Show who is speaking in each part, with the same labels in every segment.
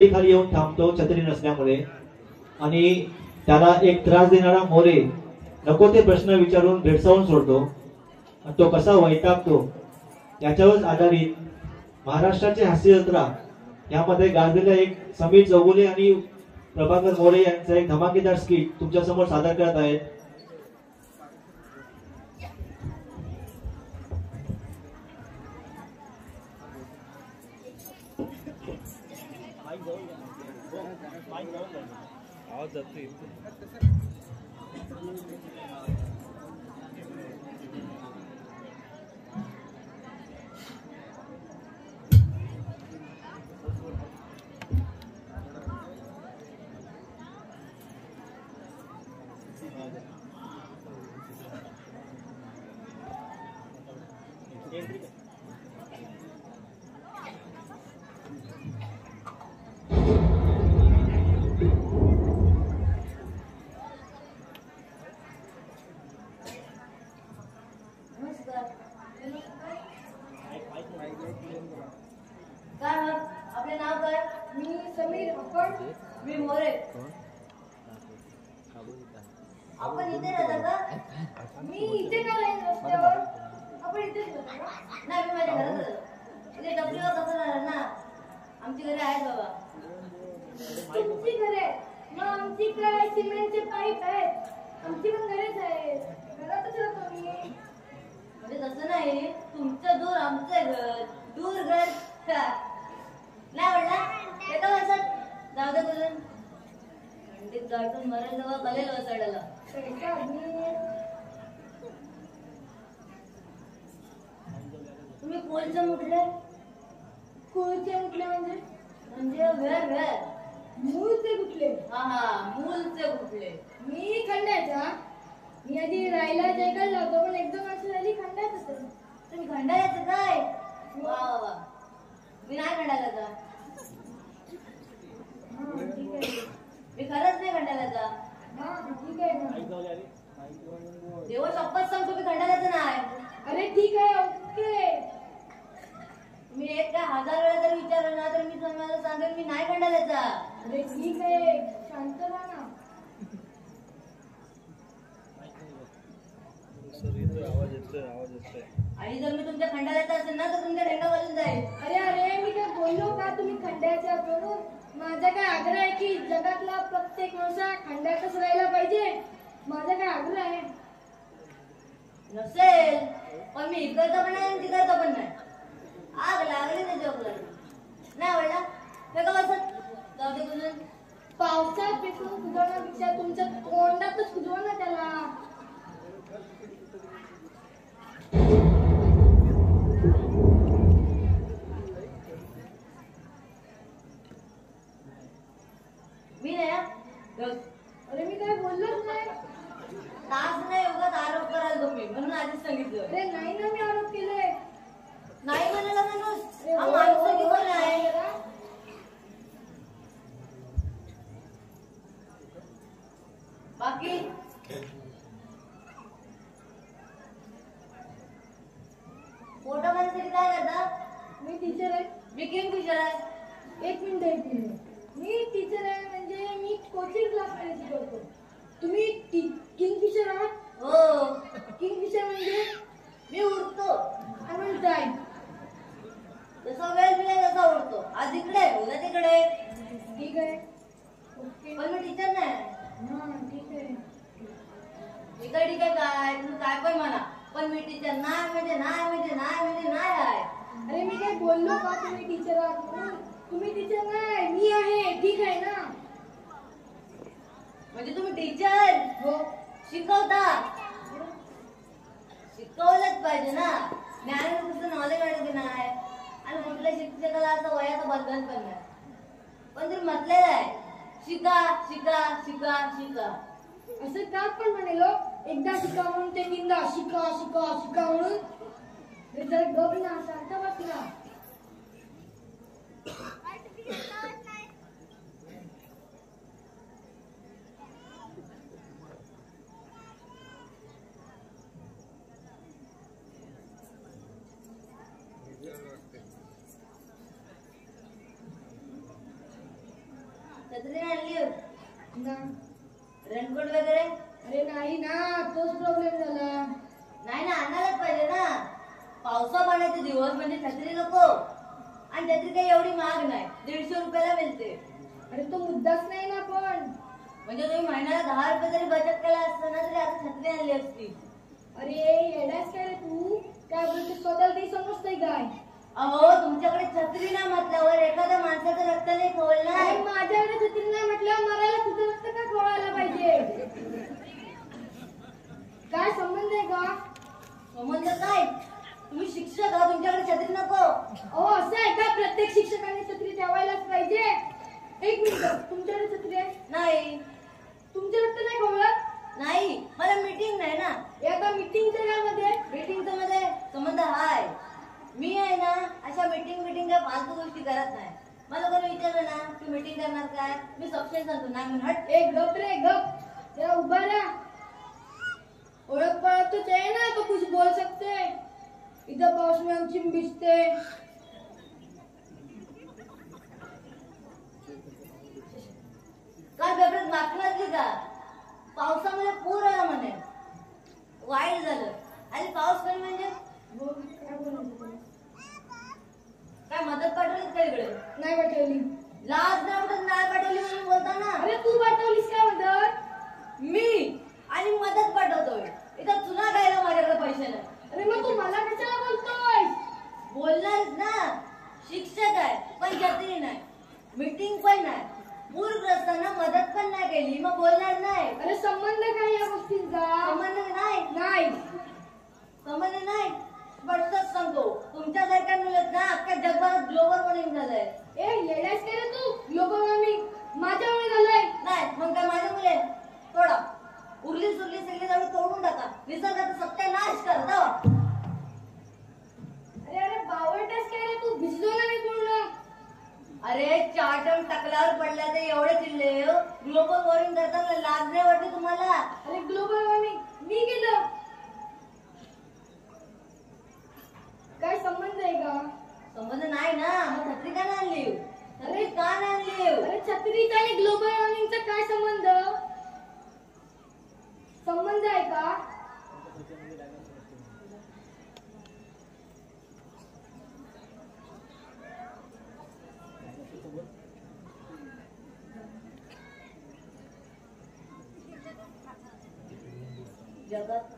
Speaker 1: खाली येऊन थांबतो छत्री नसल्यामुळे आणि त्याला एक त्रास देणारा मोरे नको ते प्रश्न विचारून भेडसावून सोडतो. तो कसा वैतागतो याच्यावर आधारित महाराष्ट्राची हास्य जत्रा यामध्ये गाजलेल्या एक समीर चौगुले आणि प्रभाकर मोरे यांचा एक धमाकेदार स्किट तुमच्या समोर सादर करत आहेत.
Speaker 2: आवाज जातोय.
Speaker 3: आपले नाव काय? मी समीर. आपण? मी मोरे. आपण इथे राहता का? मी इथे का नाही रस्त्यावर? आपण इथेच राहतो का? नाही, मी माझ्या घरात राहतो. इथे डबलीवर कसं राहणार ना? आमची घरे आहेत बाबा. तुमची घरे? मग आमची काय सिमेंटचे पाईप आहेत. आमची पण घरेच आहेत. घरातच राहतो मी. म्हणजे तसं नाही, तुमचं दूर आमचं घर, दूर घर नाही म्हणला एका वर्षात जाऊ दे बोलून थंडीत गाठून मरेल तेव्हा कलेल वसाडायला. तुम्ही कोलचे मुटले? कोलचे मुटले म्हणजे घर घर मूळचे कुठले? हा हा, मूळचे कुठले? मी खंडायचा. मी आधी राहायला जयगाला होतो पण एकदम असं झाली खंडायचं. तुम्ही खंडायचं काय? वा वा वा. मी नाही खंडायचा. मी खरंच नाही खंडायचा. ठीक आहे. देवा शपथ सांगतो मी खंडायचं नाही. अरे ठीक आहे, ओके. मी एक काय 1000 वेळा जर विचारलं ना तर मी तुम्हाला सांगेन मी नाही खंडायचा. अरे ठीक आहे, शांत राहा ना.
Speaker 2: आवाज येतोय.
Speaker 3: आणि जर मी तुमच्या खंडायचा असेल ना तर तुमच्या ढेंगा वाजून जाईल. अरे मी काय बोललो का तुम्ही खंडायचा म्हणून? माझा काय आग्रह आहे की जगातला प्रत्येक माणसा खंडायचाच राहायला पाहिजे. माझा काय आग्रह आहे नसेल पण मी इकडचं पण नाही तिकडचं पण नाही. आग लागली ना जॉबला नाही आवडला हे का बसत जाऊ दे बोलून. पावसात पिकून कुजवण्यापेक्षा तुमच्या तोंडातच कुजवा ना त्याला. मी नाही. अरे मी काय बोललोच नाही. तास नाही उगाच आरोप कराल तुम्ही म्हणून आधीच सांगितलं. अरे नाही ना, मी आरोप केले नाही म्हणाला माणूस. हा माणूस की कोण आहे? बाकी फोटो काढण्यासाठी काय करता? मी टीचर आहे. मी किंग फिशर आहे. एक मिनिट. मी टीचर आहे म्हणजे मी कोचिंग क्लास मध्ये शिकवतो. तुम्ही किंगफिशर आहात? हो. किंगफिशर म्हणजे मी उडतो आणि म्हणताय जसा वेळ मिळेल तसा उडतो. आज इकडे उद्या तिकडे. ठीक आहे, ओके. पण मी टीचर नाही. ठीक आहे. ठीक आहे काय तुम्ही काय पण म्हणा पण मी टीचर नाही म्हणजे नाही आहे. अरे मी काय बोललो का तुम्ही टीचर आहात म्हणून? तुम्ही टीचर नाही, मी आहे. ठीक आहे ना? म्हणजे तुम्ही टीचर हो शिकवता. शिकवलंच पाहिजे ना. ज्ञान तुमचं नॉलेज वाढत नाही. आणि कुठल्या शिक्षकाला असं वयाचं बंधन पण नाही. पण तुम्ही म्हटलेलं आहे शिका शिका शिका शिका. असं का पण म्हणेल एकदा शिका म्हणून ते निंदा शिका शिका शिका म्हणून. जर गप ना शांत बसला. छत्री आणली
Speaker 4: ना
Speaker 3: रेनकोट वगैरे
Speaker 4: अरे नाही ना, तोच प्रॉब्लेम झाला.
Speaker 3: नाही ना, आणायलाच पाहिजे ना. पावसा पाण्याचे दिवस म्हणजे छत्री नको. आणि छत्री काही एवढी महाग नाही, 150 रुपयाला मिळते.
Speaker 4: अरे तो मुद्दाच नाही ना. पण
Speaker 3: म्हणजे तुम्ही महिन्याला 10 रुपये जरी बचत केला असतं ना तरी आता छत्री आणली असती.
Speaker 4: अरे येडास काय रे तू? काय बोलते, स्वतःला काही समजतंय काय?
Speaker 3: अहो तुमच्याकडे छत्री नाही म्हटल्यावर एखाद्या माणसाचं रक्त नाही खवळणार.
Speaker 4: अरे माझ्याकडे छत्री नाही म्हटलं, मरायला तुझं रक्त का खवळायला पाहिजे? काय संबंध आहे का?
Speaker 3: संबंध काय? तुम्ही शिक्षक आहात, तुमच्याकडे छत्री नको.
Speaker 4: अहो असं आहे का? प्रत्येक शिक्षकाने छत्री ठेवायलाच पाहिजे? एक मिनिट, तुमच्याकडे छत्री आहे?
Speaker 3: नाही.
Speaker 4: तुमचं रक्त नाही खवळत?
Speaker 3: नाही, मला मीटिंग नाही ना.
Speaker 4: एका मीटिंगच्या यामध्ये
Speaker 3: मीटिंगचा मध्ये संबंध हाय. मी आहे ना अशा मीटिंग काय फालतू गोष्टी करत नाही. मला कोणी विचारलं ना की मीटिंग करणार काय, मी सबस्टेन्स सांगतो नाही म्हणून हट.
Speaker 4: एक गप रे गप, तेरा उभा रहा. ओळख पळत तो आहे ना, तो कुछ बोल सकते. इधर पाऊस में आमची भिजते.
Speaker 3: काल पेपरात बातमी वाचली का? पावसामध्ये पूर आला म्हणे, वाईट झालं. आणि पाऊस कमी म्हणजे
Speaker 4: बोल, काय बोलायचं तुला?
Speaker 3: काय मदत पाठवली का इकडे?
Speaker 4: नाही पाठवली.
Speaker 3: लाज नाही वाटत नाही पाठवली म्हणून बोलता ना.
Speaker 4: अरे तू पाठवलीस काय मदत?
Speaker 3: मी आणि मदत पाठवतोय. इथं चुना खायला माझ्याकडे पैसे नाही.
Speaker 4: अरे मग तू मला कशाला बोलतोय?
Speaker 3: बोलणारच ना. शिक्षक आहे पण छत्री नाही, मीटिंग पण नाही, पूरग्रस्तांना मदत पण नाही केली, मग बोलणार नाही.
Speaker 4: अरे संबंध काय या गोष्टींचा?
Speaker 3: संबंध नाही.
Speaker 4: नाही.
Speaker 3: संबंध नाही. स्पष्टच सांगतो, तुमच्यासारख्या मुलं ना अख्ख्या जगभरात ग्लोबल वॉर्मिंग झालंय.
Speaker 4: ए येडास काय रे तू? ग्लोबल वॉर्मिंग माझ्यामुळे झालंय.
Speaker 3: नाही मग काय माझ्या मुले तोडा. उरली सुरली सगळी झाडं तोडून टाका, निसर्गाचा सत्यानाश करा जावा.
Speaker 4: अरे अरे बावळटास काय रे तू? भिजलो ना मी पूर्ण.
Speaker 3: अरे चाटम टाकल्यावर पडल्या तर एवढे चिडले. ग्लोबल वॉर्मिंग करताना लाज नाही वाटते तुम्हाला?
Speaker 4: अरे ग्लोबल वॉर्मिंग मी केलं. काय संबंध आहे का?
Speaker 3: संबंध नाही ना. मग छत्री का नाही आणली? छत्री का नाही आणली?
Speaker 4: अरे छत्रीचा आणि ग्लोबल वॉर्मिंगचा काय संबंध? संबंध आहे का?
Speaker 3: जगात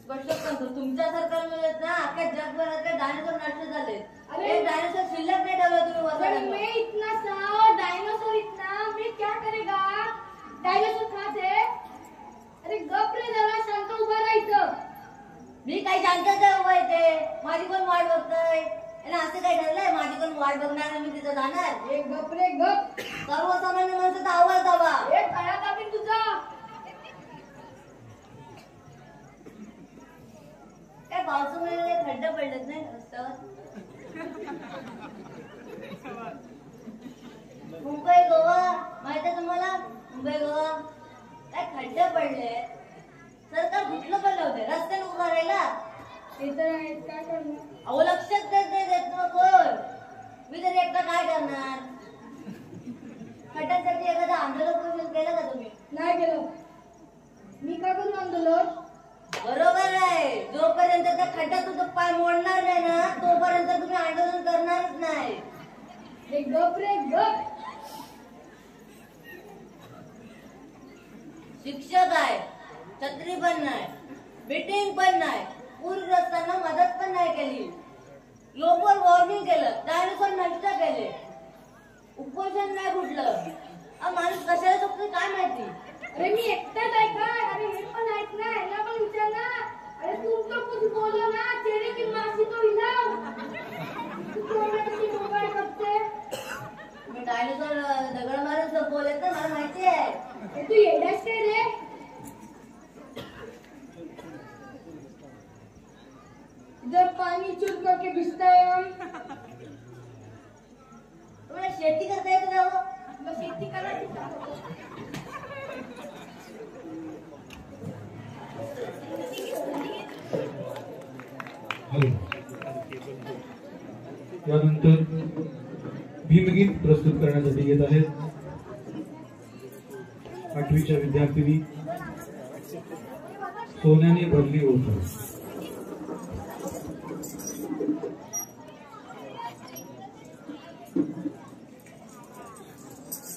Speaker 3: स्पष्ट सांगतो, तुमच्या सरकारमुळे ना अख्ख्या जगभरातले डायनोसॉर नष्ट झाले.
Speaker 4: अरे
Speaker 3: एक डायनोसॉर शिल्लक नाही ठेवला तुम्ही
Speaker 4: अरे
Speaker 3: वसाहतीत.
Speaker 4: मैं इतना सा डायनासोर इतना मैं क्या करेगा? डायनासोर खाते. अरे गप रे जरा, शांत उभा राहायचं.
Speaker 3: मी काही शांतच उभा येते. माझी कोण वाट बघतोय? आणि असं काय ठरलंय माझी कोण वाट बघणार आणि मी तिथं जाणार?
Speaker 4: ए गप रे गप.
Speaker 3: सर्वसामान्य माणसाचा आवाज हवा.
Speaker 4: ए काळा कापीन तुझा.
Speaker 3: काय पावसामुळे खड्डे पडलेत नाही रस्त्यावर? मुंबई गोवा माहितीये तुम्हाला? मुंबई गोवा काय खड्डे पडले. सरकार कुठलं पडलं होते रस्त्याने उभा राहिला.
Speaker 4: ते तर आहेत, काय करणार?
Speaker 3: अहो लक्षात देत मग कोण? मी तरी एकटा काय करणार? खड्ड्यांसाठी एखादं आंदोलन केलं का तुम्ही?
Speaker 4: नाही गेलो. मी का करू आंदोलन?
Speaker 3: बरोबर आहे. जोपर्यंत त्या खड्ड्यात तुझं पाय मोडणार नाही ना तोपर्यंत तुम्ही आंदोलन करणारच नाही.
Speaker 4: ए गप रे गप.
Speaker 3: शिक्षक आहे, छत्री पण नाही, मीटिंग पण नाही, पूरग्रस्तांना मदत पण नाही केली, ग्लोबल वॉर्मिंग केलं, डायनोसॉर नष्ट केले, उपोषण नाही कुठलं. माणूस कशाला चुकतो काय माहिती?
Speaker 4: अरे मी एकटाच आहे का? अरे हे पण आहेत ना, ह्याला पण विचार ना. अरे तुम तो कुछ बोलो ना, चेहरे की मासी तो हिलाओ. तू कोणाची मोबाईल बघते?
Speaker 3: मी डायनोसॉर दगड मारून संपवलेत ना, मला माहिती आहे.
Speaker 4: ए, तू येडास काय रे? इधर पानी चुन करके भिजता है हम.
Speaker 3: तुम्हाला शेती करता येत ना हो?
Speaker 4: मग शेती करायची का?
Speaker 5: यानंतर भीमगीत प्रस्तुत करण्यासाठी येत आहेत 8वीच्या विद्यार्थिनी सोन्याने भरली ओठ.